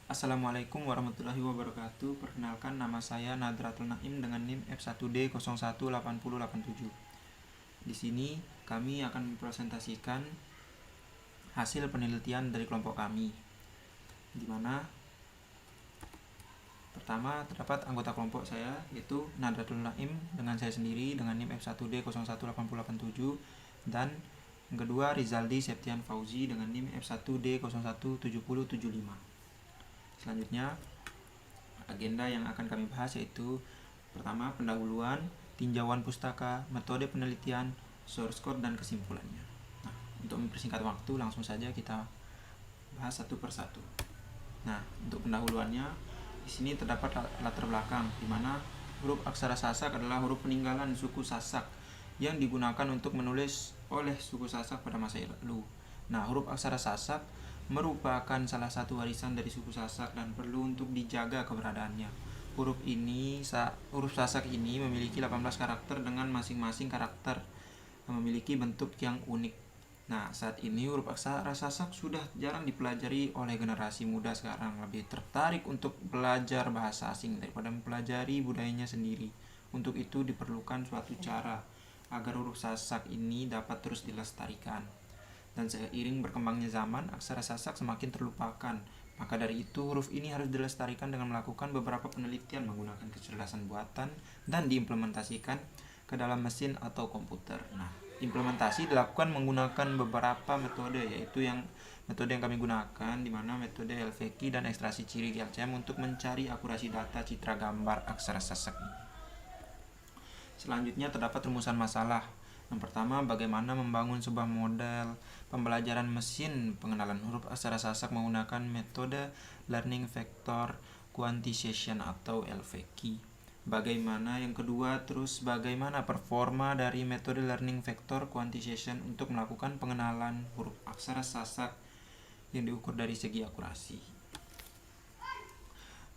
Assalamualaikum warahmatullahi wabarakatuh. Perkenalkan, nama saya Nadratul Naim dengan NIM F1D018087. Di sini kami akan mempresentasikan hasil penelitian dari kelompok kami, di mana pertama terdapat anggota kelompok saya yaitu Nadratul Naim dengan saya sendiri dengan NIM F1D018087, dan yang kedua Rizaldi Septian Fauzi dengan NIM F1D017075. Selanjutnya, agenda yang akan kami bahas yaitu pertama pendahuluan, tinjauan pustaka, metode penelitian, source code, dan kesimpulannya. Nah, untuk mempersingkat waktu langsung saja kita bahas satu persatu. Nah, untuk pendahuluannya di sini terdapat latar belakang di mana huruf aksara Sasak adalah huruf peninggalan suku Sasak yang digunakan untuk menulis oleh suku Sasak pada masa lalu. Nah, huruf aksara Sasak merupakan salah satu warisan dari suku Sasak dan perlu untuk dijaga keberadaannya. Huruf Sasak ini memiliki 18 karakter dengan masing-masing karakter memiliki bentuk yang unik. Nah, saat ini huruf aksara Sasak sudah jarang dipelajari oleh generasi muda sekarang, lebih tertarik untuk belajar bahasa asing daripada mempelajari budayanya sendiri. Untuk itu diperlukan suatu cara agar huruf Sasak ini dapat terus dilestarikan. Dan seiring berkembangnya zaman, aksara Sasak semakin terlupakan. Maka dari itu, huruf ini harus dilestarikan dengan melakukan beberapa penelitian menggunakan kecerdasan buatan dan diimplementasikan ke dalam mesin atau komputer. Nah, implementasi dilakukan menggunakan beberapa metode, yaitu metode yang kami gunakan, di mana metode LVK dan ekstraksi ciri GLCM untuk mencari akurasi data citra gambar aksara Sasak. Selanjutnya terdapat rumusan masalah. Yang pertama, bagaimana membangun sebuah model pembelajaran mesin pengenalan huruf aksara Sasak menggunakan metode Learning Vector Quantization atau LVQ. Bagaimana yang kedua, bagaimana performa dari metode Learning Vector Quantization untuk melakukan pengenalan huruf aksara Sasak yang diukur dari segi akurasi.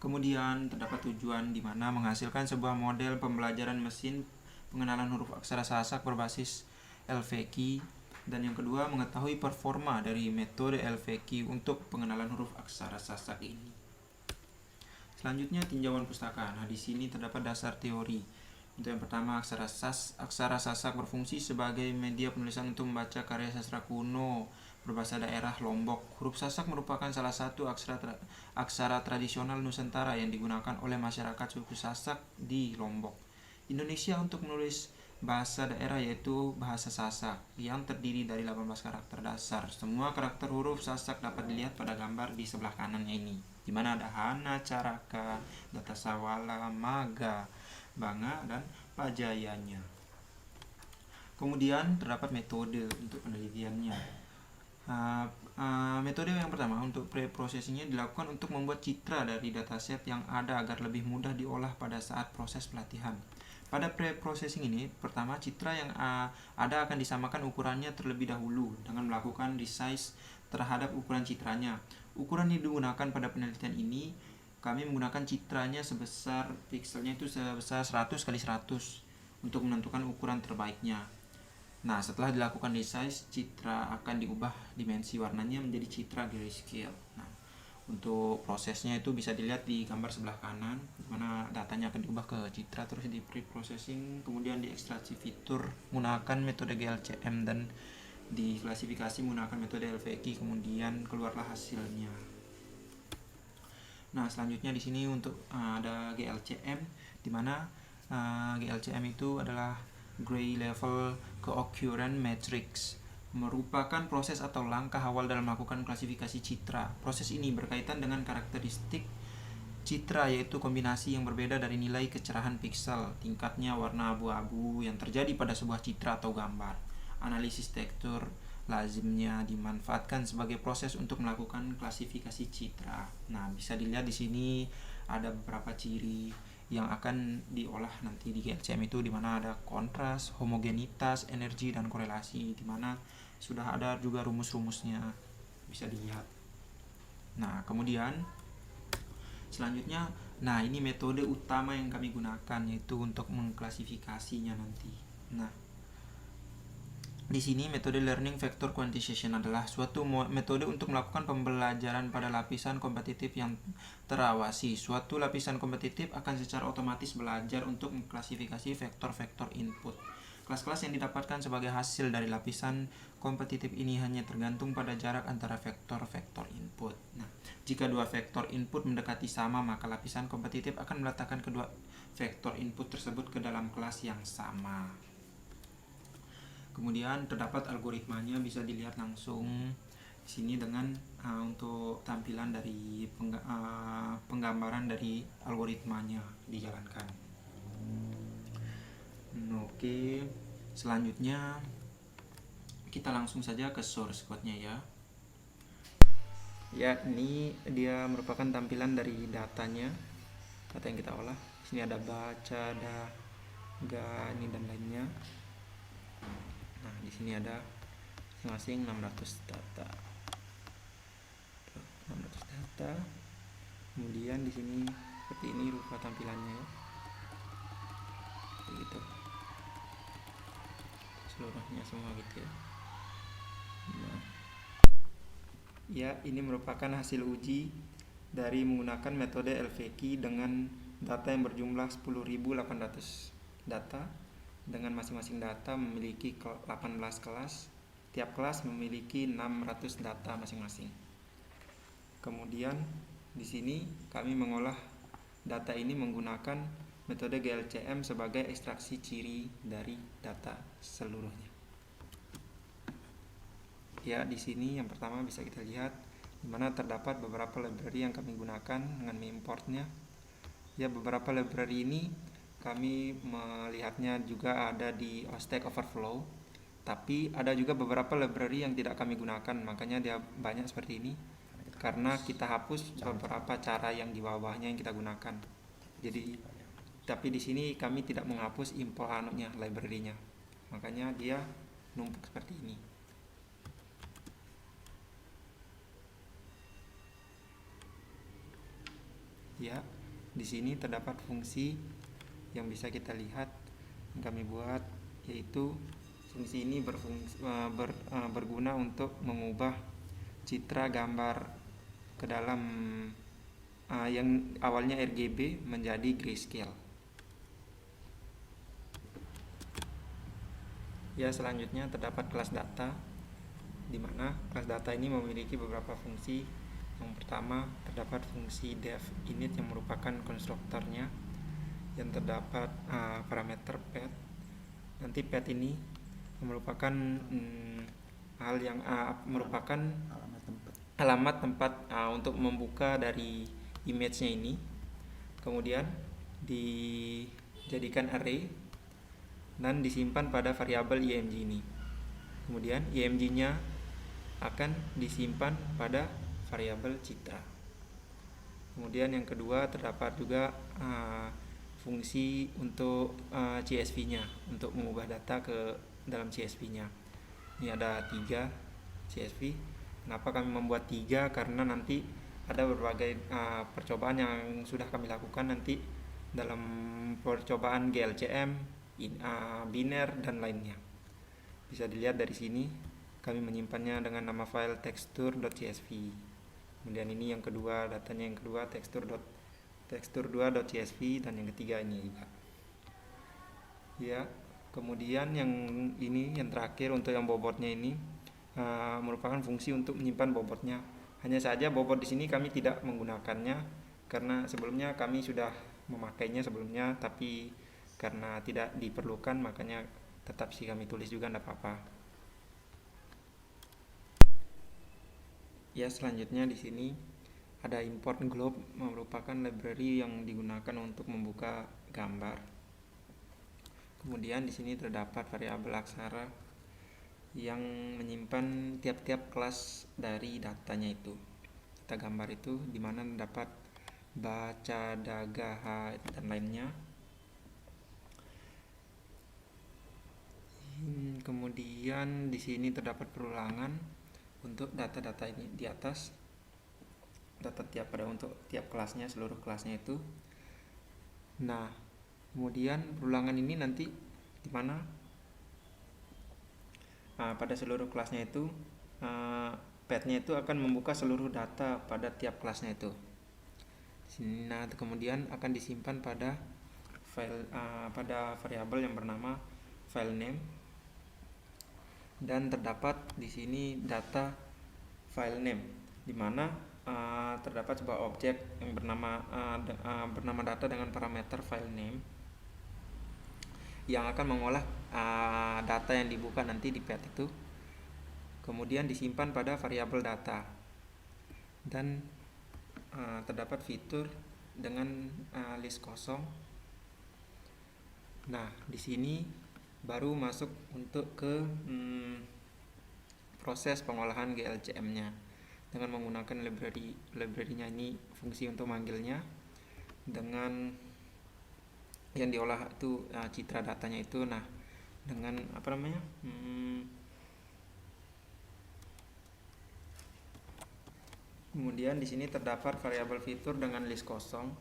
Kemudian terdapat tujuan di mana menghasilkan sebuah model pembelajaran mesin pengenalan huruf aksara Sasak berbasis LVQ, dan yang kedua mengetahui performa dari metode LVQ untuk pengenalan huruf aksara Sasak ini. Selanjutnya tinjauan pustaka. Nah, di sini terdapat dasar teori. Untuk yang pertama, aksara Sasak berfungsi sebagai media penulisan untuk membaca karya sastra kuno berbahasa daerah Lombok. Huruf Sasak merupakan salah satu aksara tradisional Nusantara yang digunakan oleh masyarakat suku Sasak di Lombok, Indonesia untuk menulis bahasa daerah, yaitu bahasa Sasak yang terdiri dari 18 karakter dasar. Semua karakter huruf Sasak dapat dilihat pada gambar di sebelah kanannya ini, di mana ada Hana, Caraka, Datasawala, Maga, Banga, dan Pajayanya. Kemudian terdapat metode untuk penelitiannya. Metode yang pertama untuk pre-processingnya dilakukan untuk membuat citra dari dataset yang ada agar lebih mudah diolah pada saat proses pelatihan. Pada pre-processing ini, pertama citra yang ada akan disamakan ukurannya terlebih dahulu dengan melakukan resize terhadap ukuran citranya. Ukuran yang digunakan pada penelitian ini, kami menggunakan citranya sebesar pixelnya itu sebesar 100 kali 100 untuk menentukan ukuran terbaiknya. Nah, setelah dilakukan resize, citra akan diubah dimensi warnanya menjadi citra grayscale. Nah, untuk prosesnya itu bisa dilihat di gambar sebelah kanan, di mana datanya akan diubah ke citra, terus di pre-processing, kemudian diekstraksi fitur menggunakan metode GLCM, dan diklasifikasi menggunakan metode LVQ, kemudian keluarlah hasilnya. Nah, selanjutnya di sini untuk ada GLCM, di mana GLCM itu adalah Gray Level Co-Occurrence Matrix, merupakan proses atau langkah awal dalam melakukan klasifikasi citra. Proses ini berkaitan dengan karakteristik citra, yaitu kombinasi yang berbeda dari nilai kecerahan piksel, tingkatnya warna abu-abu yang terjadi pada sebuah citra atau gambar. Analisis tekstur lazimnya dimanfaatkan sebagai proses untuk melakukan klasifikasi citra. Nah, bisa dilihat di sini ada beberapa ciri yang akan diolah nanti di GLCM itu, di mana ada kontras, homogenitas, energi, dan korelasi, di mana sudah ada juga rumus-rumusnya bisa dilihat. Nah, kemudian selanjutnya, nah ini metode utama yang kami gunakan, yaitu untuk mengklasifikasinya nanti. Nah, Di sini metode learning vector quantization adalah suatu metode untuk melakukan pembelajaran pada lapisan kompetitif yang terawasi. Suatu lapisan kompetitif akan secara otomatis belajar untuk mengklasifikasi vektor-vektor input. Kelas-kelas yang didapatkan sebagai hasil dari lapisan kompetitif ini hanya tergantung pada jarak antara vektor-vektor input. Nah, jika dua vektor input mendekati sama, maka lapisan kompetitif akan meletakkan kedua vektor input tersebut ke dalam kelas yang sama. Kemudian terdapat algoritmanya, bisa dilihat langsung di sini dengan untuk tampilan dari penggambaran dari algoritmanya dijalankan. Oke, selanjutnya kita langsung saja ke source code-nya ya. Ya, ini dia merupakan tampilan dari datanya, data yang kita olah. Di sini ada baca, daga, ini dan lainnya. Nah, di sini ada masing-masing 600 data. 600 data. Kemudian di sini seperti ini rupa tampilannya ya. Begitu. Seluruhnya semua gitu ya. Nah, ya, ini merupakan hasil uji dari menggunakan metode LVQ dengan data yang berjumlah 10.800 data, dengan masing-masing data memiliki 18 kelas. Tiap kelas memiliki 600 data masing-masing. Kemudian di sini kami mengolah data ini menggunakan metode GLCM sebagai ekstraksi ciri dari data seluruhnya. Ya, di sini yang pertama bisa kita lihat di mana terdapat beberapa library yang kami gunakan dengan importnya. Ya, beberapa library ini kami melihatnya juga ada di Stack Overflow, tapi ada juga beberapa library yang tidak kami gunakan, makanya dia banyak seperti ini karena kita hapus beberapa cara yang di bawahnya yang kita gunakan. Jadi, tapi di sini kami tidak menghapus import library-nya, makanya dia numpuk seperti ini. Ya, di sini terdapat fungsi yang bisa kita lihat yang kami buat, yaitu fungsi ini berguna untuk mengubah citra gambar ke dalam yang awalnya RGB menjadi grayscale. Ya, selanjutnya terdapat kelas data, di mana kelas data ini memiliki beberapa fungsi. Yang pertama, terdapat fungsi def init yang merupakan konstruktornya, yang terdapat parameter pet. Nanti pet ini merupakan hal yang merupakan alamat tempat untuk membuka dari image-nya ini. Kemudian dijadikan array dan disimpan pada variabel img ini. Kemudian img-nya akan disimpan pada variabel citra. Kemudian yang kedua, terdapat juga fungsi untuk CSV-nya, untuk mengubah data ke dalam CSV-nya. Ini ada 3 CSV. Kenapa kami membuat 3? Karena nanti ada berbagai percobaan yang sudah kami lakukan nanti dalam percobaan GLCM, biner dan lainnya. Bisa dilihat dari sini, kami menyimpannya dengan nama file texture.csv. Kemudian ini yang kedua, datanya yang kedua texture2.csv, dan yang ketiga ini juga. Ya, kemudian yang ini yang terakhir untuk yang bobotnya ini merupakan fungsi untuk menyimpan bobotnya. Hanya saja bobot di sini kami tidak menggunakannya karena sebelumnya kami sudah memakainya sebelumnya, tapi karena tidak diperlukan makanya tetap sih kami tulis juga, tidak apa-apa. Ya, selanjutnya di sini ada import globe, merupakan library yang digunakan untuk membuka gambar. Kemudian di sini terdapat variabel aksara yang menyimpan tiap-tiap kelas dari datanya itu. Data gambar itu di mana terdapat baca, daga, dan lainnya. Kemudian di sini terdapat perulangan untuk data-data ini di atas, data untuk tiap kelasnya, seluruh kelasnya itu. Nah, kemudian perulangan ini nanti di mana pada seluruh kelasnya itu pad-nya itu akan membuka seluruh data pada tiap kelasnya itu. Nah, kemudian akan disimpan pada file pada variabel yang bernama file name, dan terdapat di sini data file name, di mana terdapat sebuah objek yang bernama data dengan parameter file name yang akan mengolah data yang dibuka nanti di pad itu, kemudian disimpan pada variabel data, dan terdapat fitur dengan list kosong. Nah, di sini baru masuk untuk ke proses pengolahan GLCM-nya dengan menggunakan library-nya ini, fungsi untuk manggilnya dengan yang diolah itu citra datanya itu. Nah, dengan kemudian di sini terdapat variabel fitur dengan list kosong,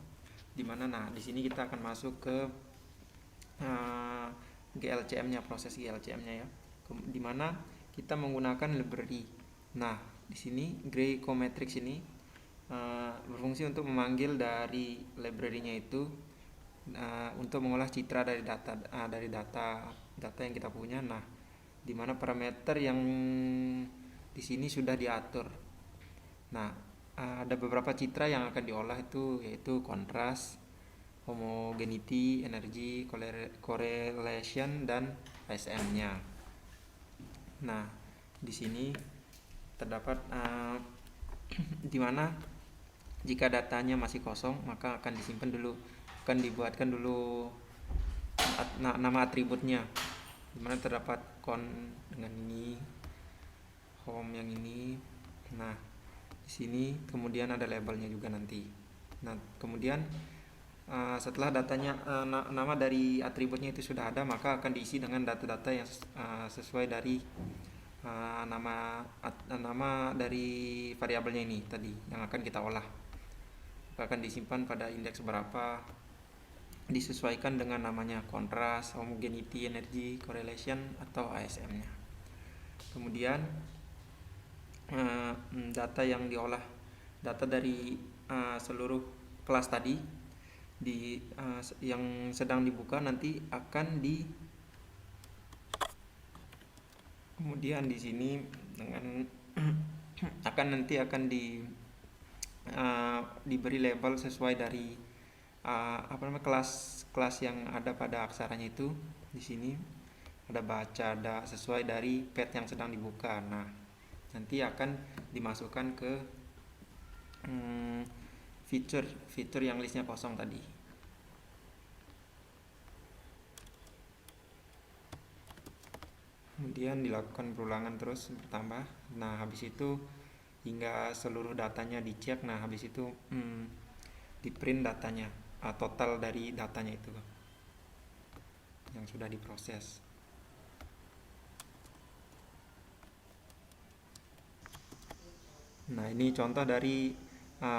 di mana di sini kita akan masuk ke GLCM-nya, proses GLCM-nya ya, di mana kita menggunakan library. Nah, di sini Grey-O-Matrix ini berfungsi untuk memanggil dari library-nya itu untuk mengolah citra dari data yang kita punya. Nah, di mana parameter yang di sini sudah diatur. Nah, ada beberapa citra yang akan diolah itu, yaitu kontras, homogeneity, energy, correlation, dan ASM-nya. Nah, di sini terdapat di mana jika datanya masih kosong, maka akan disimpan dulu, akan dibuatkan dulu nama atributnya, di mana terdapat con dengan ini, home yang ini. Nah, di sini kemudian ada labelnya juga nanti. Nah, kemudian setelah datanya nama dari atributnya itu sudah ada, maka akan diisi dengan data-data yang sesuai dari nama dari variabelnya ini tadi yang akan kita olah. Akan disimpan pada indeks berapa, disesuaikan dengan namanya, kontras, homogeneity, energy, correlation, atau ASM-nya. Kemudian data yang diolah, data dari seluruh kelas tadi yang sedang dibuka nanti akan kemudian di sini dengan akan diberi label sesuai dari kelas yang ada pada aksaranya itu. Di sini ada baca, ada sesuai dari pad yang sedang dibuka. Nah, nanti akan dimasukkan ke fitur yang listnya kosong tadi. Kemudian dilakukan perulangan terus bertambah. Nah, habis itu hingga seluruh datanya dicek. Nah, habis itu di print datanya, total dari datanya itu yang sudah diproses. Nah, ini contoh dari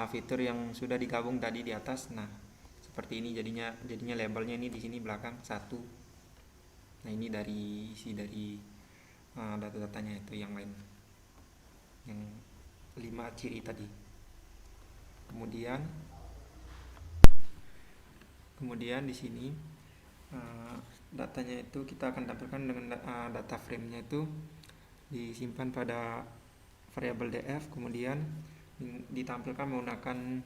fitur yang sudah digabung tadi di atas. Nah, seperti ini jadinya labelnya ini di sini belakang 1. Nah, ini dari isi dari data-datanya itu yang lain, yang 5 ciri tadi. Kemudian di sini datanya itu kita akan tampilkan dengan data frame-nya itu disimpan pada variabel df, kemudian ditampilkan menggunakan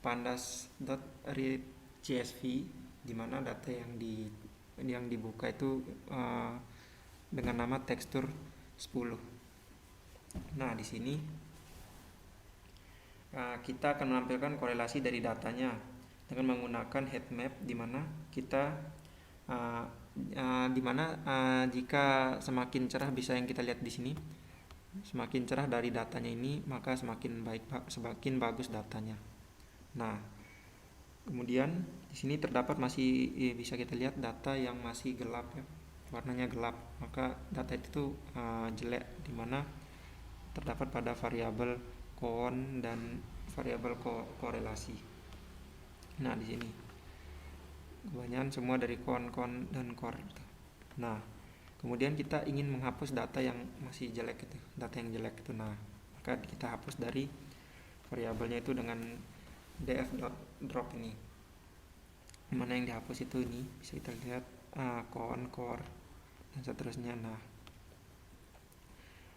pandas.readCSV, di mana data yang dibuka itu dengan nama tekstur 10. Nah, di sini kita akan menampilkan korelasi dari datanya dengan menggunakan heat map, di mana kita jika semakin cerah, bisa yang kita lihat di sini, semakin cerah dari datanya ini, maka semakin bagus datanya. Nah, kemudian di sini terdapat masih bisa kita lihat data yang masih gelap ya, warnanya gelap, maka data itu jelek, di mana terdapat pada variabel con dan variabel korelasi. Nah, di sini kebanyakan semua dari con dan core. Nah, Kemudian kita ingin menghapus data yang masih jelek itu, data yang jelek itu. Nah, maka kita hapus dari variabelnya itu dengan df.drop ini. Mana yang dihapus itu ini bisa kita lihat core dan seterusnya. Nah,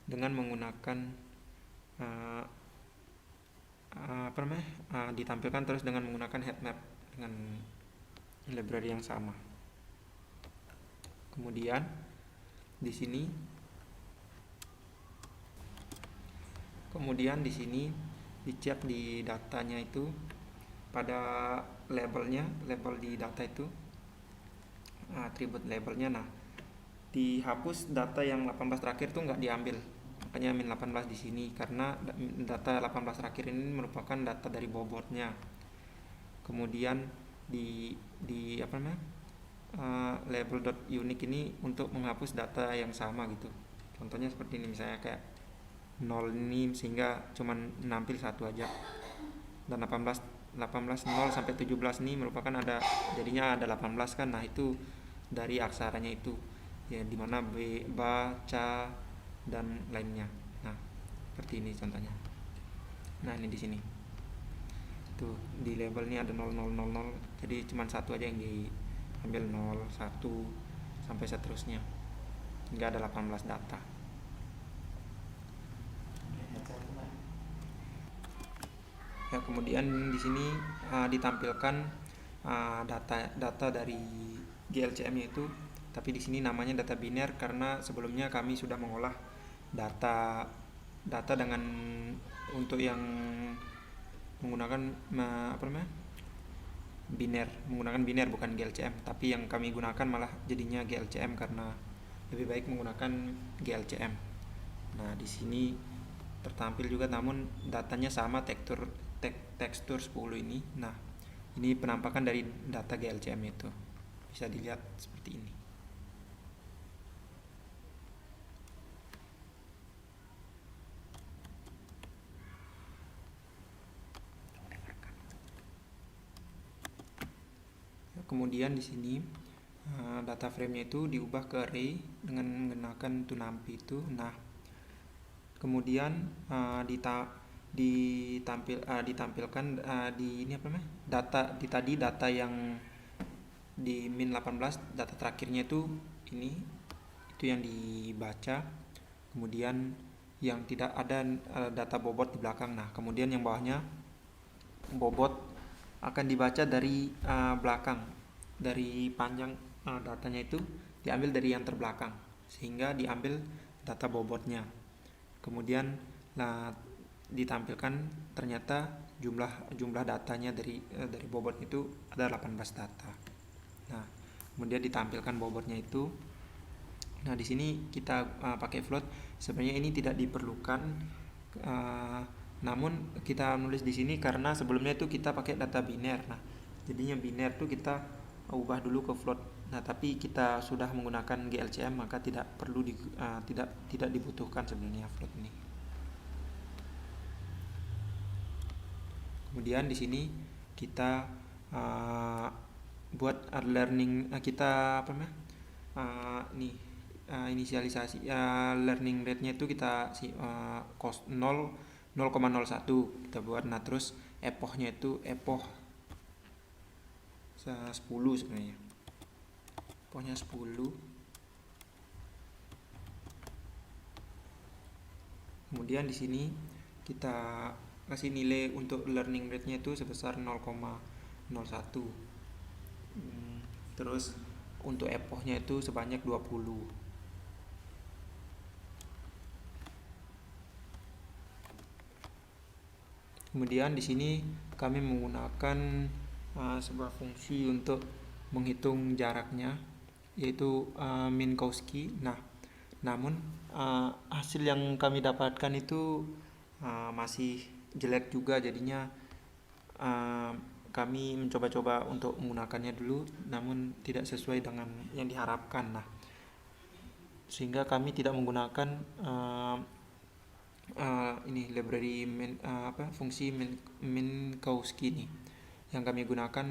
dengan menggunakan ditampilkan terus dengan menggunakan headmap dengan library yang sama. Kemudian di sini dicek di datanya itu pada label di data itu atribut labelnya. Nah, dihapus data yang 18 terakhir tuh nggak diambil, makanya min 18 di sini karena data 18 terakhir ini merupakan data dari bobotnya. Kemudian di label.unique ini untuk menghapus data yang sama gitu. Contohnya seperti ini, misalnya kayak 0 ini sehingga cuman nampil satu aja, dan 18 0 sampai 17 ini merupakan jadinya ada 18 kan. Nah, itu dari aksaranya itu ya, dimana B, ba, ca dan lainnya. Nah, seperti ini contohnya. Nah, ini di sini tuh di label ini ada 0000, jadi cuma satu aja yang diambil, 0, 1 sampai seterusnya hingga ada 18 data. Ya, kemudian di sini ditampilkan data dari GLCM yaitu, tapi di sini namanya data biner karena sebelumnya kami sudah mengolah data dengan untuk yang menggunakan menggunakan biner bukan GLCM, tapi yang kami gunakan malah jadinya GLCM karena lebih baik menggunakan GLCM. Nah, di sini tertampil juga namun datanya sama tekstur 10 ini. Nah, ini penampakan dari data GLCM itu. Bisa dilihat seperti ini. Kemudian di sini data frame-nya itu diubah ke array dengan menggunakan tuNumPy itu. Nah, kemudian ditampilkan data yang di min 18 data terakhirnya itu yang dibaca. Kemudian yang tidak ada data bobot di belakang. Nah, kemudian yang bawahnya bobot akan dibaca dari belakang, dari panjang datanya itu diambil dari yang terbelakang sehingga diambil data bobotnya. Kemudian ditampilkan ternyata jumlah datanya dari bobot itu ada 18 data. Nah, kemudian ditampilkan bobotnya itu. Nah, di sini kita pakai float. Sebenarnya ini tidak diperlukan, namun kita nulis di sini karena sebelumnya itu kita pakai data biner. Nah, jadinya biner itu kita ubah dulu ke float. Nah, tapi kita sudah menggunakan GLCM maka tidak perlu tidak dibutuhkan sebenarnya float ini. Kemudian di sini kita buat learning inisialisasi learning rate-nya itu kita 0,01 kita buat. Nah, terus epoch-nya itu epoch 10 sebenarnya. Epoch-nya 10. Kemudian di sini kita kasih nilai untuk learning rate-nya itu sebesar 0,01. Terus untuk epoch-nya itu sebanyak 20. Kemudian di sini kami menggunakan sebuah fungsi untuk menghitung jaraknya yaitu Minkowski. Nah, namun hasil yang kami dapatkan itu masih jelek juga, jadinya kami mencoba-coba untuk menggunakannya dulu namun tidak sesuai dengan yang diharapkan. Nah, sehingga kami tidak menggunakan library fungsi Minkowski ini. Yang kami gunakan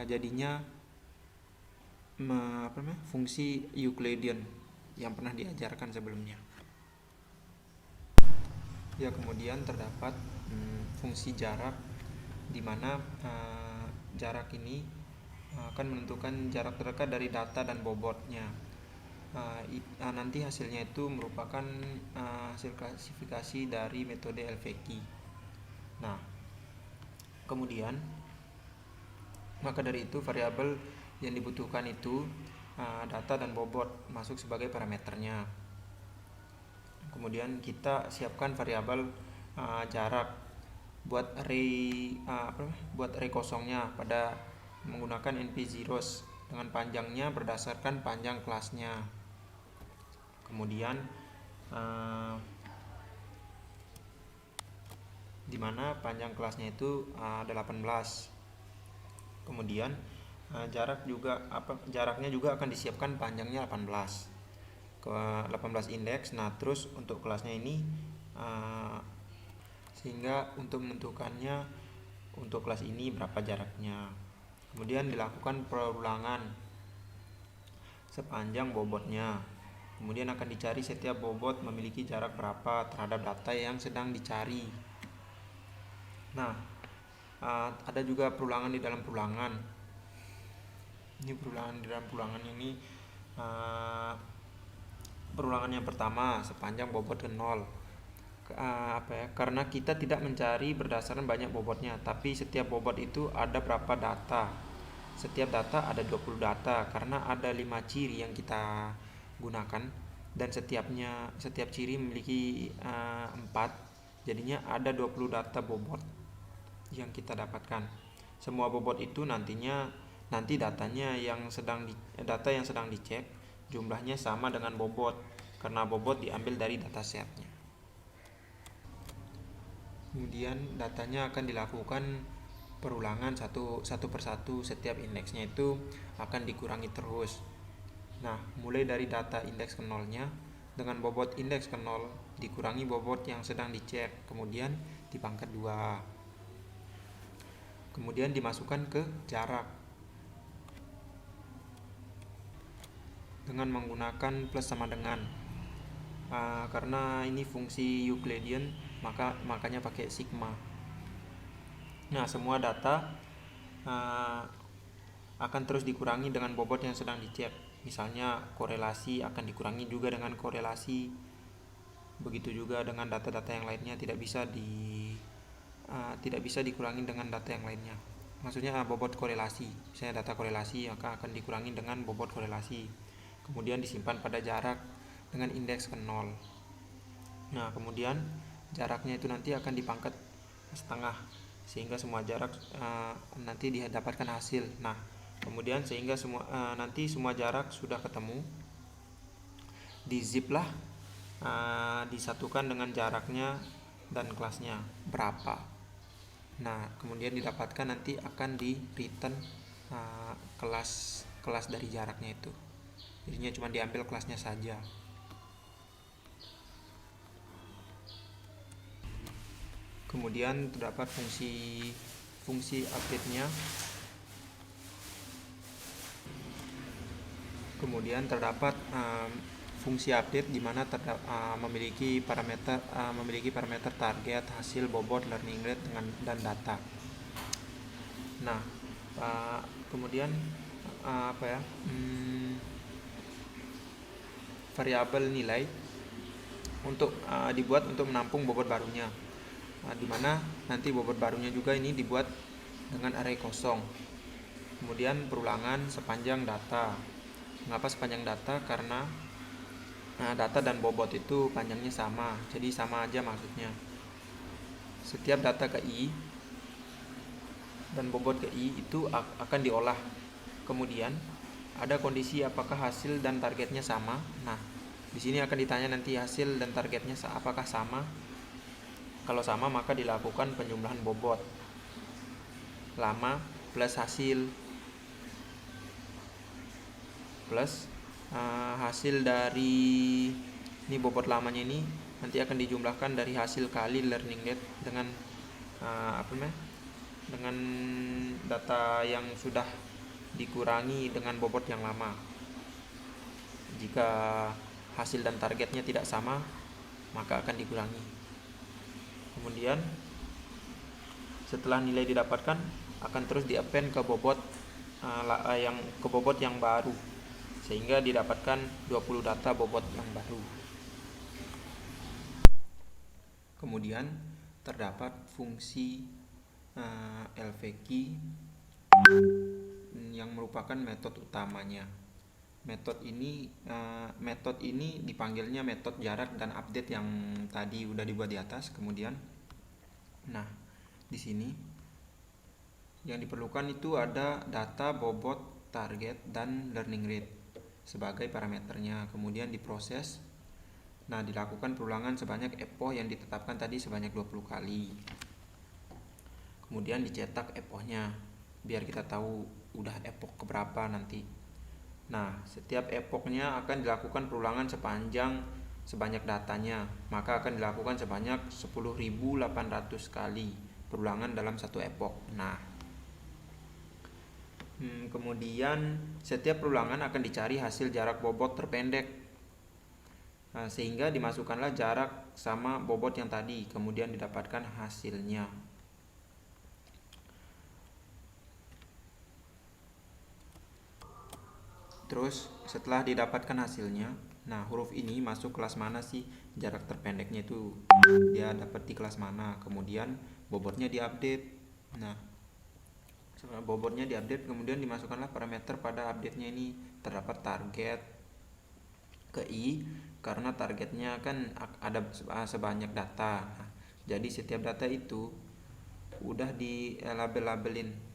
jadinya fungsi Euclidean. yang pernah diajarkan sebelumnya. Ya, kemudian terdapat fungsi jarak, di mana jarak ini akan menentukan jarak terdekat dari data dan bobotnya. Nanti hasilnya itu merupakan hasil klasifikasi dari metode LVQ. Nah, kemudian maka dari itu variabel yang dibutuhkan itu data dan bobot masuk sebagai parameternya. Kemudian kita siapkan variabel jarak buat array kosongnya pada menggunakan np-zeros dengan panjangnya berdasarkan panjang kelasnya. Kemudian di mana panjang kelasnya itu 18. Kemudian jaraknya juga akan disiapkan panjangnya 18 ke 18 indeks. Nah, terus untuk kelasnya ini sehingga untuk menentukannya untuk kelas ini berapa jaraknya. Kemudian dilakukan perulangan sepanjang bobotnya. Kemudian akan dicari setiap bobot memiliki jarak berapa terhadap data yang sedang dicari. Nah, ada juga perulangan di dalam perulangan. Ini perulangan di dalam perulangan ini perulangan yang pertama sepanjang bobot ke 0. Karena kita tidak mencari berdasarkan banyak bobotnya, tapi setiap bobot itu ada berapa data. Setiap data ada 20 data karena ada 5 ciri yang kita gunakan dan setiap ciri memiliki 4. Jadinya ada 20 data bobot yang kita dapatkan. Semua bobot itu nanti data yang sedang dicek jumlahnya sama dengan bobot karena bobot diambil dari datasetnya. Kemudian datanya akan dilakukan perulangan satu persatu, setiap indeksnya itu akan dikurangi terus. Nah, mulai dari data indeks ke 0-nya dengan bobot indeks ke 0 dikurangi bobot yang sedang dicek, kemudian dipangkat 2. Kemudian dimasukkan ke jarak dengan menggunakan plus sama dengan. Karena ini fungsi Euclidean, makanya pakai sigma. Nah, semua data akan terus dikurangi dengan bobot yang sedang dicek. Misalnya korelasi akan dikurangi juga dengan korelasi. Begitu juga dengan data-data yang lainnya tidak bisa dikurangi dengan data yang lainnya. Maksudnya bobot korelasi. Misalnya data korelasi maka akan dikurangi dengan bobot korelasi. Kemudian disimpan pada jarak dengan indeks ke 0. Nah, kemudian jaraknya itu nanti akan dipangkat setengah sehingga semua jarak nanti didapatkan hasil. Nah, kemudian sehingga nanti semua jarak sudah ketemu, di zip lah, disatukan dengan jaraknya dan kelasnya berapa. Nah, kemudian didapatkan nanti akan di return kelas dari jaraknya itu. Jadinya cuma diambil kelasnya saja. Kemudian terdapat fungsi update-nya. Kemudian terdapat fungsi update di mana memiliki parameter target, hasil, bobot, learning rate dan data. Nah, kemudian variabel nilai dibuat untuk menampung bobot barunya. Di mana nanti bobot barunya juga ini dibuat dengan array kosong. Kemudian perulangan sepanjang data. Mengapa sepanjang data? Karena data dan bobot itu panjangnya sama, jadi sama aja maksudnya. Setiap data ke i dan bobot ke i itu akan diolah. Kemudian ada kondisi apakah hasil dan targetnya sama. Nah, di sini akan ditanya nanti hasil dan targetnya apakah sama. Kalau sama maka dilakukan penjumlahan bobot lama plus hasil plus hasil dari ini bobot lamanya ini nanti akan dijumlahkan dari hasil kali learning rate dengan dengan data yang sudah dikurangi dengan bobot yang lama. Jika hasil dan targetnya tidak sama, maka akan dikurangi. Kemudian setelah nilai didapatkan akan terus di-append ke bobot yang baru, sehingga didapatkan 20 data bobot yang baru. Kemudian terdapat fungsi LVQ yang merupakan metode utamanya. Metode ini dipanggilnya metode jarak dan update yang tadi udah dibuat di atas. Kemudian, nah di sini yang diperlukan itu ada data, bobot, target, dan learning rate sebagai parameternya. Kemudian diproses. Nah, dilakukan perulangan sebanyak epoch yang ditetapkan tadi sebanyak 20 kali. Kemudian dicetak epochnya biar kita tahu udah epoch keberapa nanti. Nah, setiap epochnya akan dilakukan perulangan sebanyak datanya, maka akan dilakukan sebanyak 10.800 kali perulangan dalam satu epoch. Nah, kemudian setiap perulangan akan dicari hasil jarak bobot terpendek, sehingga dimasukkanlah jarak sama bobot yang tadi, kemudian didapatkan hasilnya. Terus setelah didapatkan hasilnya, nah huruf ini masuk kelas mana sih, jarak terpendeknya itu dia dapat di kelas mana, kemudian bobotnya diupdate. Nah, setelah bobotnya diupdate, kemudian dimasukkanlah parameter pada update-nya ini. Terdapat target ke I, karena targetnya kan ada sebanyak data. Nah, jadi setiap data itu udah di label-labelin.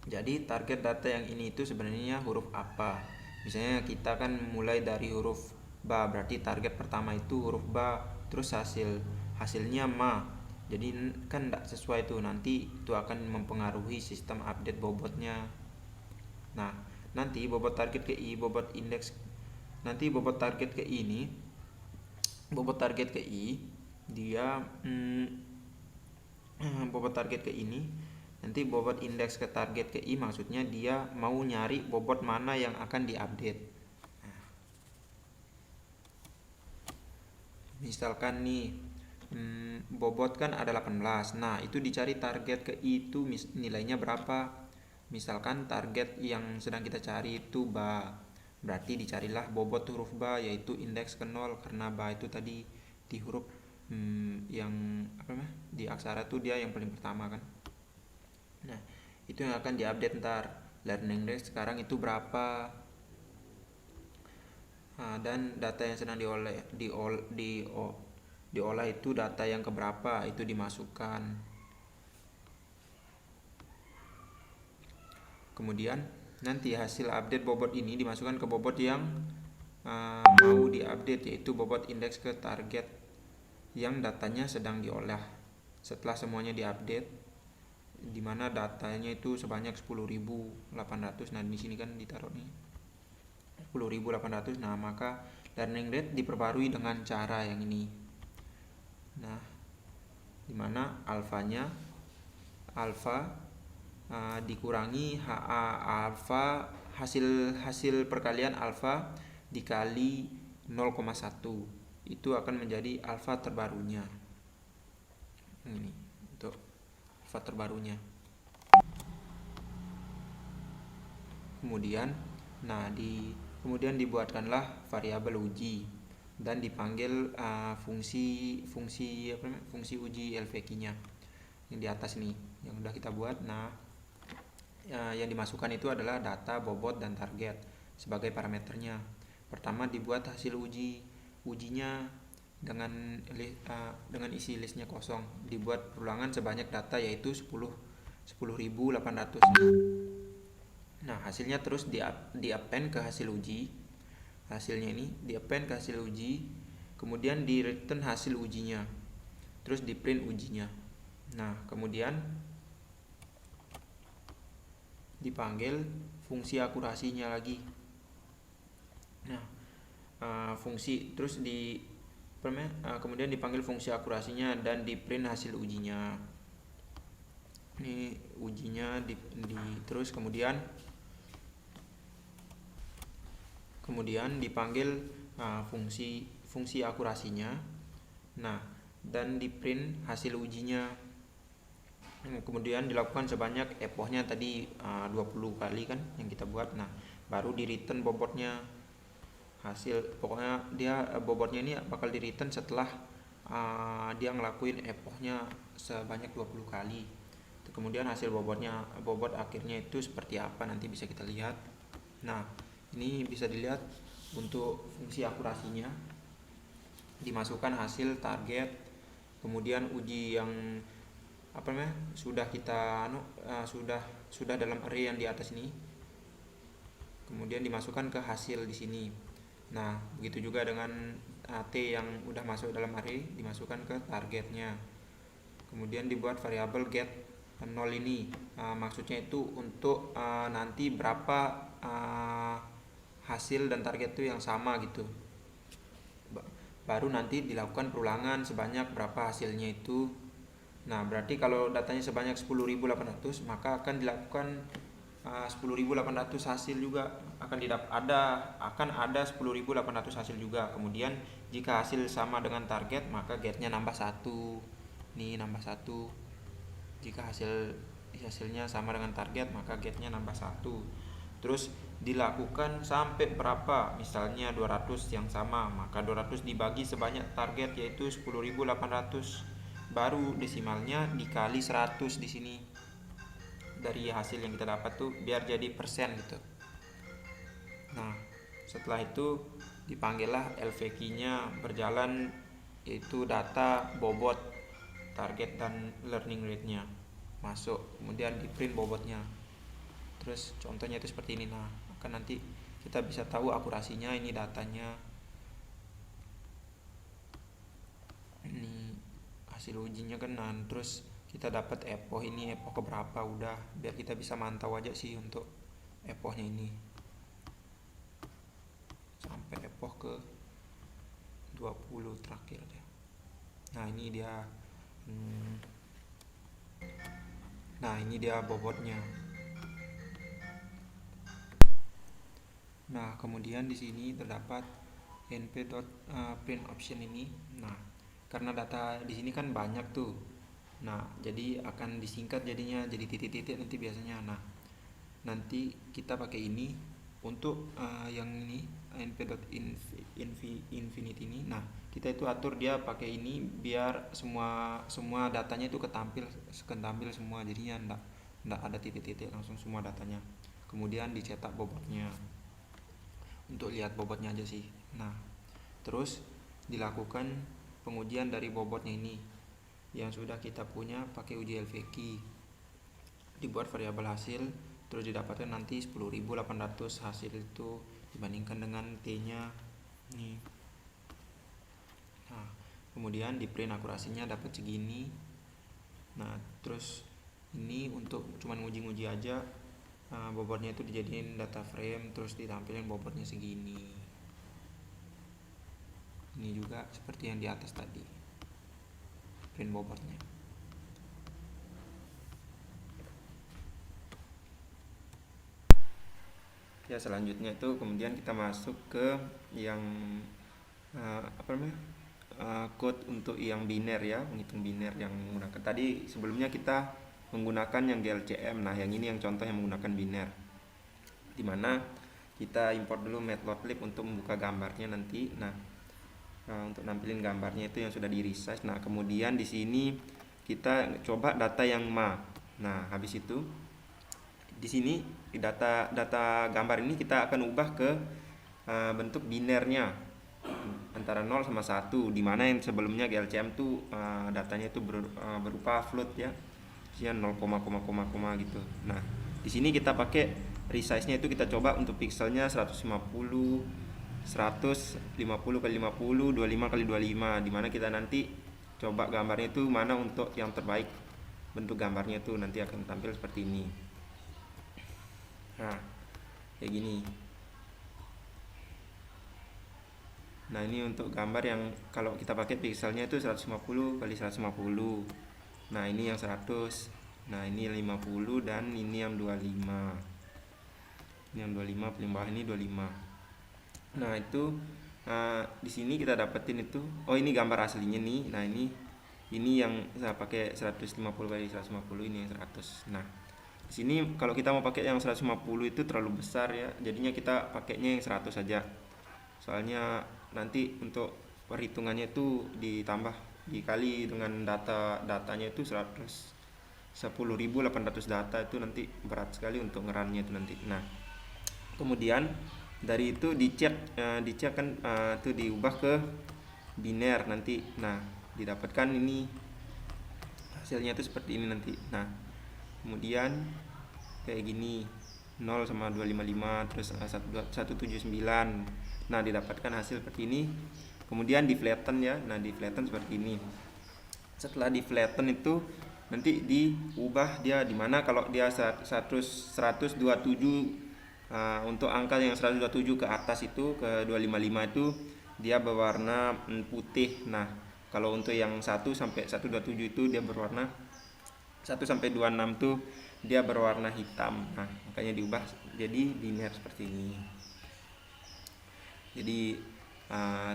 Jadi target data yang ini itu sebenarnya huruf apa? Misalnya kita kan mulai dari huruf ba, berarti target pertama itu huruf ba, terus hasilnya ma. Jadi kan tidak sesuai tuh, nanti itu akan mempengaruhi sistem update bobotnya. Nah, nanti bobot target ke I, bobot indeks. Nanti bobot target ke I ini, bobot target ke I dia bobot target ke ini. Nanti bobot indeks ke target ke I maksudnya dia mau nyari bobot mana yang akan diupdate. Nah, misalkan nih bobot kan ada 18. Nah, itu dicari target ke I itu nilainya berapa. Misalkan target yang sedang kita cari itu ba, berarti dicarilah bobot huruf ba, yaitu indeks ke 0, karena ba itu tadi di huruf yang di aksara tuh dia yang paling pertama kan. Nah, itu yang akan diupdate ntar. Learning rate sekarang itu berapa? Nah, dan data yang sedang diolah itu data yang keberapa, itu dimasukkan. Kemudian nanti hasil update bobot ini dimasukkan ke bobot yang mau diupdate, yaitu bobot indeks ke target yang datanya sedang diolah. Setelah semuanya diupdate, di mana datanya itu sebanyak 10.800. Nah, di sini kan ditaruh nih 10.800. Nah, maka learning rate diperbarui dengan cara yang ini. Nah, di mana alfa dikurangi alfa, hasil perkalian alfa dikali 0,1, itu akan menjadi alfa terbarunya. Ini untuk alfa terbarunya. Kemudian dibuatkanlah variabel uji dan dipanggil fungsi uji LVQ-nya yang di atas nih yang udah kita buat. Nah, yang dimasukkan itu adalah data, bobot, dan target sebagai parameternya. Pertama dibuat hasil ujinya dengan isi listnya kosong. Dibuat perulangan sebanyak data, yaitu 10.800. Nah, hasilnya terus di-append ke hasil uji. Hasilnya ini di-append ke hasil uji, kemudian di-return hasil ujinya, terus di-print ujinya. Nah, kemudian dipanggil fungsi akurasinya lagi. Nah, kemudian dipanggil fungsi akurasinya dan di-print hasil ujinya. Ini ujinya terus kemudian dipanggil fungsi akurasinya. Nah, dan di print hasil ujinya. Kemudian dilakukan sebanyak epochnya tadi 20 kali kan yang kita buat. Nah, baru di return bobotnya. Hasil pokoknya dia bobotnya ini bakal di return setelah dia ngelakuin epochnya sebanyak 20 kali. Kemudian hasil bobot akhirnya itu seperti apa nanti bisa kita lihat. Nah, ini bisa dilihat untuk fungsi akurasinya. Dimasukkan hasil target, kemudian uji yang sudah kita sudah dalam array yang di atas ini. Kemudian dimasukkan ke hasil di sini. Nah, begitu juga dengan T yang udah masuk dalam array dimasukkan ke targetnya. Kemudian dibuat variabel get 0 ini. Maksudnya itu untuk nanti berapa hasil dan target itu yang sama gitu. Baru nanti dilakukan perulangan sebanyak berapa hasilnya itu. Nah, berarti kalau datanya sebanyak 10.800 maka akan dilakukan 10.800 hasil juga akan ada 10.800 hasil juga. Kemudian jika hasil sama dengan target maka getnya nambah 1. Nih nambah 1. Jika hasilnya sama dengan target maka getnya nambah 1. Terus dilakukan sampai berapa? Misalnya 200 yang sama, maka 200 dibagi sebanyak target yaitu 10.800. Baru desimalnya dikali 100 di sini. Dari hasil yang kita dapat tuh biar jadi persen gitu. Nah, setelah itu dipanggillah LVQ-nya berjalan, yaitu data, bobot, target dan learning rate-nya masuk. Kemudian di print bobotnya. Terus contohnya itu seperti ini. Nah, akan nanti kita bisa tahu akurasinya. Ini datanya. Ini hasil ujinya kan. Nah, terus kita dapat epoch ini, epoch keberapa udah, biar kita bisa mantau aja sih untuk epochnya ini sampai epoch ke 20 terakhir deh. Nah, ini dia bobotnya. Nah, kemudian di sini terdapat np.print option ini. Nah, karena data di sini kan banyak tuh. Nah, jadi akan disingkat jadinya jadi titik-titik nanti biasanya. Nah, nanti kita pakai ini untuk yang ini np.infinite ini. Nah, kita itu atur dia pakai ini biar semua datanya itu ketampil semua, jadinya enggak ada titik-titik, langsung semua datanya. Kemudian dicetak bobotnya. Untuk lihat bobotnya aja sih. Nah, terus dilakukan pengujian dari bobotnya ini yang sudah kita punya pakai uji LVQ. Dibuat variabel hasil, terus didapatkan nanti 10.800 hasil itu dibandingkan dengan T-nya nih. Nah, kemudian di print akurasinya dapat segini. Nah, terus ini untuk cuman nguji-nguji aja. Bobotnya itu dijadiin data frame, terus ditampilin bobotnya segini. Ini juga seperti yang di atas tadi, print bobotnya. Ya, selanjutnya itu kemudian kita masuk ke yang code untuk yang biner ya, menghitung biner yang menggunakan tadi. Sebelumnya kita menggunakan yang GLCM. Nah, yang ini yang contoh yang menggunakan biner, dimana kita import dulu matplotlib untuk membuka gambarnya nanti. Nah, untuk nampilin gambarnya itu yang sudah di resize. Nah, kemudian di sini kita coba data yang ma. Nah, habis itu di sini di data gambar ini kita akan ubah ke bentuk binernya antara 0 sama 1, dimana yang sebelumnya GLCM tuh datanya itu berupa float ya, 0, gitu. Nah, di sini kita pakai resize-nya itu kita coba untuk pixelnya 150 kali 50, 25 kali 25, dimana kita nanti coba gambarnya itu mana untuk yang terbaik. Bentuk gambarnya itu nanti akan tampil seperti ini. Nah, kayak gini. Nah, ini untuk gambar yang kalau kita pakai pixelnya itu 150 kali 150. Nah, ini yang 100. Nah, ini 50 dan ini yang 25. Ini yang 25 paling bawah, ini 25. Nah, itu Di sini kita dapetin itu, oh ini gambar aslinya nih. Nah ini yang saya pakai 150 kali 150, ini yang 100. Nah di sini kalau kita mau pakai yang 150 itu terlalu besar ya, jadinya kita pakainya yang 100 saja. Soalnya nanti untuk perhitungannya itu ditambah dikali dengan datanya itu 10.800 data, itu nanti berat sekali untuk ngerannya itu nanti. Nah kemudian dari itu dicek kan, itu diubah ke biner nanti. Nah didapatkan ini hasilnya itu seperti ini nanti. Nah kemudian kayak gini, 0 sama 255 terus 179. Nah didapatkan hasil seperti ini. Kemudian di flatten ya. Nah di flatten seperti ini. Setelah di flatten itu nanti diubah dia dimana, kalau dia 127 untuk angka yang 127 ke atas itu ke 255 itu dia berwarna putih. Nah kalau untuk yang 1 sampai 127 itu dia berwarna 1 sampai 26 tuh dia berwarna hitam. Nah makanya diubah jadi biner seperti ini. Jadi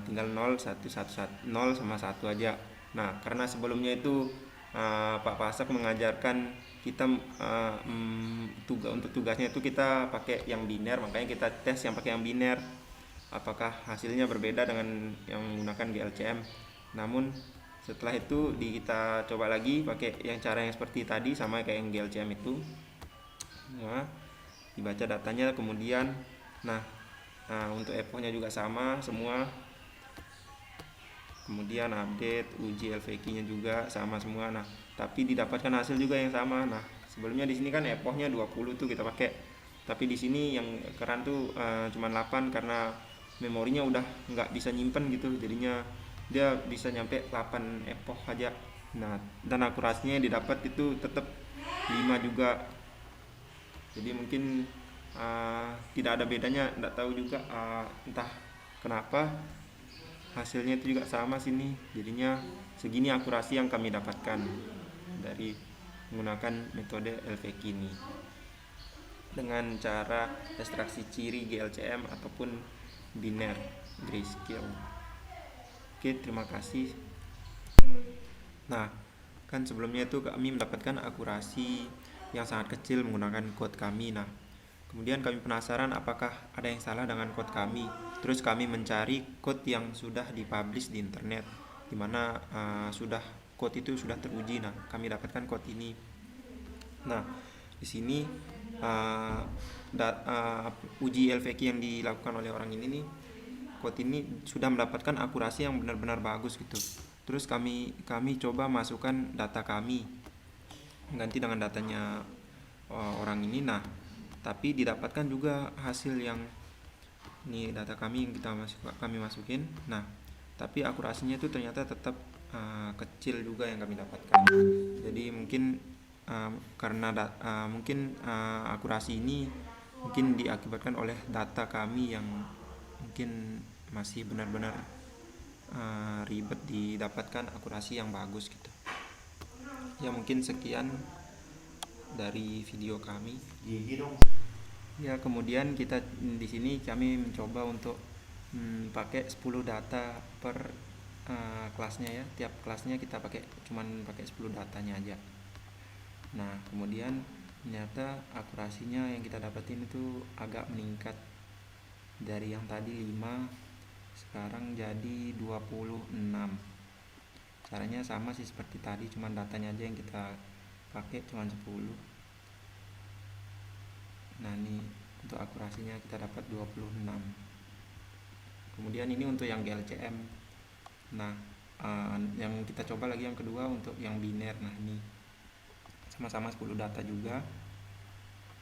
tinggal 0, 1, 1, 0 sama 1 aja. Nah karena sebelumnya itu Pak Pasek mengajarkan kita untuk tugasnya itu kita pakai yang biner, makanya kita tes yang pakai yang biner apakah hasilnya berbeda dengan yang menggunakan GLCM. Namun setelah itu kita coba lagi pakai yang cara yang seperti tadi sama kayak yang GLCM itu. Nah dibaca datanya kemudian untuk epochnya juga sama semua, kemudian update uji LVQ nya juga sama semua. Nah tapi didapatkan hasil juga yang sama. Nah sebelumnya di sini kan epochnya 20 tuh kita pakai, tapi di sini yang keren tuh cuma 8 karena memorinya udah nggak bisa nyimpen gitu, jadinya dia bisa nyampe 8 epoch aja. Nah dan akurasinya didapat itu tetap 5 juga. Jadi mungkin tidak ada bedanya, tidak tahu juga entah kenapa hasilnya itu juga sama sini. Jadinya segini akurasi yang kami dapatkan dari menggunakan metode LVQ ini dengan cara ekstraksi ciri GLCM ataupun biner grayscale. Oke, terima kasih. Nah kan sebelumnya itu kami mendapatkan akurasi yang sangat kecil menggunakan code kami. Nah kemudian kami penasaran apakah ada yang salah dengan code kami. Terus kami mencari code yang sudah dipublish di internet, dimana code itu sudah teruji. Nah kami dapatkan code ini. Nah di sini uji LVQ yang dilakukan oleh orang ini nih, code ini sudah mendapatkan akurasi yang benar-benar bagus gitu. Terus kami coba masukkan data kami, ganti dengan datanya orang ini. Nah tapi didapatkan juga hasil yang ini data kami yang kami masukin. Nah tapi akurasinya itu ternyata tetap kecil juga yang kami dapatkan. Jadi mungkin karena akurasi ini mungkin diakibatkan oleh data kami yang mungkin masih benar-benar ribet didapatkan akurasi yang bagus gitu. Ya mungkin sekian dari video kami. Ya kemudian kita di sini kami mencoba untuk pakai 10 data per kelasnya ya. Tiap kelasnya kita cuman pakai 10 datanya aja. Nah kemudian ternyata akurasinya yang kita dapetin itu agak meningkat dari yang tadi 5 sekarang jadi 26. Caranya sama sih seperti tadi, cuman datanya aja yang kita pakai cuman 10. Nah ini untuk akurasinya kita dapat 26. Kemudian ini untuk yang GLCM. Nah yang kita coba lagi yang kedua untuk yang biner. Nah ini sama-sama 10 data juga.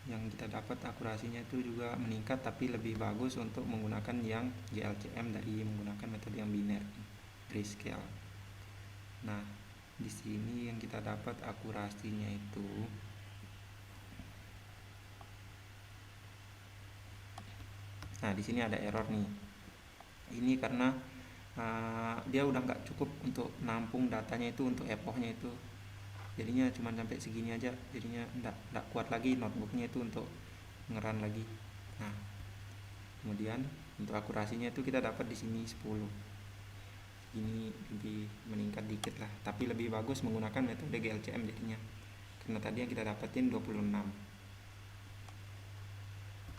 Yang kita dapat akurasinya itu juga meningkat, tapi lebih bagus untuk menggunakan yang GLCM dari menggunakan metode yang biner grayscale. Nah di sini yang kita dapat akurasinya itu di sini ada error nih. Ini karena dia udah nggak cukup untuk nampung datanya itu untuk epochnya itu, jadinya cuma sampai segini aja. Jadinya nggak kuat lagi notebooknya itu untuk ngeran lagi. Nah kemudian Untuk akurasinya itu kita dapat di sini 10. Ini lebih meningkat dikit lah, tapi lebih bagus menggunakan metode GLCM jadinya, karena tadi yang kita dapetin 26.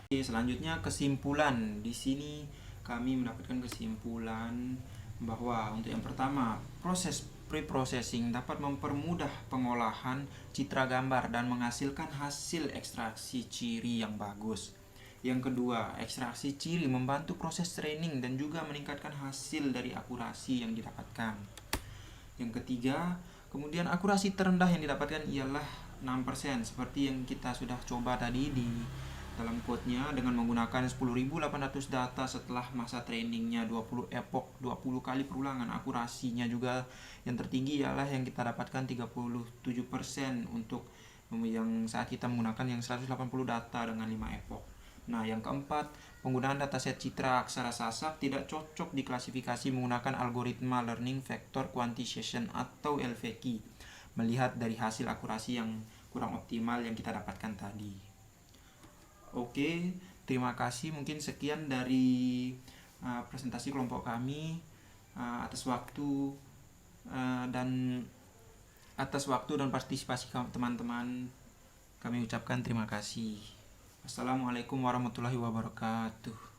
Oke, selanjutnya kesimpulan. Di sini kami mendapatkan kesimpulan bahwa untuk yang pertama, proses pre-processing dapat mempermudah pengolahan citra gambar dan menghasilkan hasil ekstraksi ciri yang bagus. Yang kedua, ekstraksi ciri membantu proses training dan juga meningkatkan hasil dari akurasi yang didapatkan. Yang ketiga, kemudian akurasi terendah yang didapatkan ialah 6%, seperti yang kita sudah coba tadi di dalam quote-nya, dengan menggunakan 10.800 data setelah masa trainingnya 20 epoch, 20 kali perulangan. Akurasinya juga yang tertinggi ialah yang kita dapatkan 37% untuk yang saat kita menggunakan yang 180 data dengan 5 epoch. Nah, yang keempat, penggunaan dataset citra aksara Sasak tidak cocok diklasifikasi menggunakan algoritma Learning Vector Quantization atau LVQ, melihat dari hasil akurasi yang kurang optimal yang kita dapatkan tadi. Oke, terima kasih. Mungkin sekian dari presentasi kelompok kami. Atas waktu dan partisipasi teman-teman, kami ucapkan terima kasih. Assalamualaikum warahmatullahi wabarakatuh.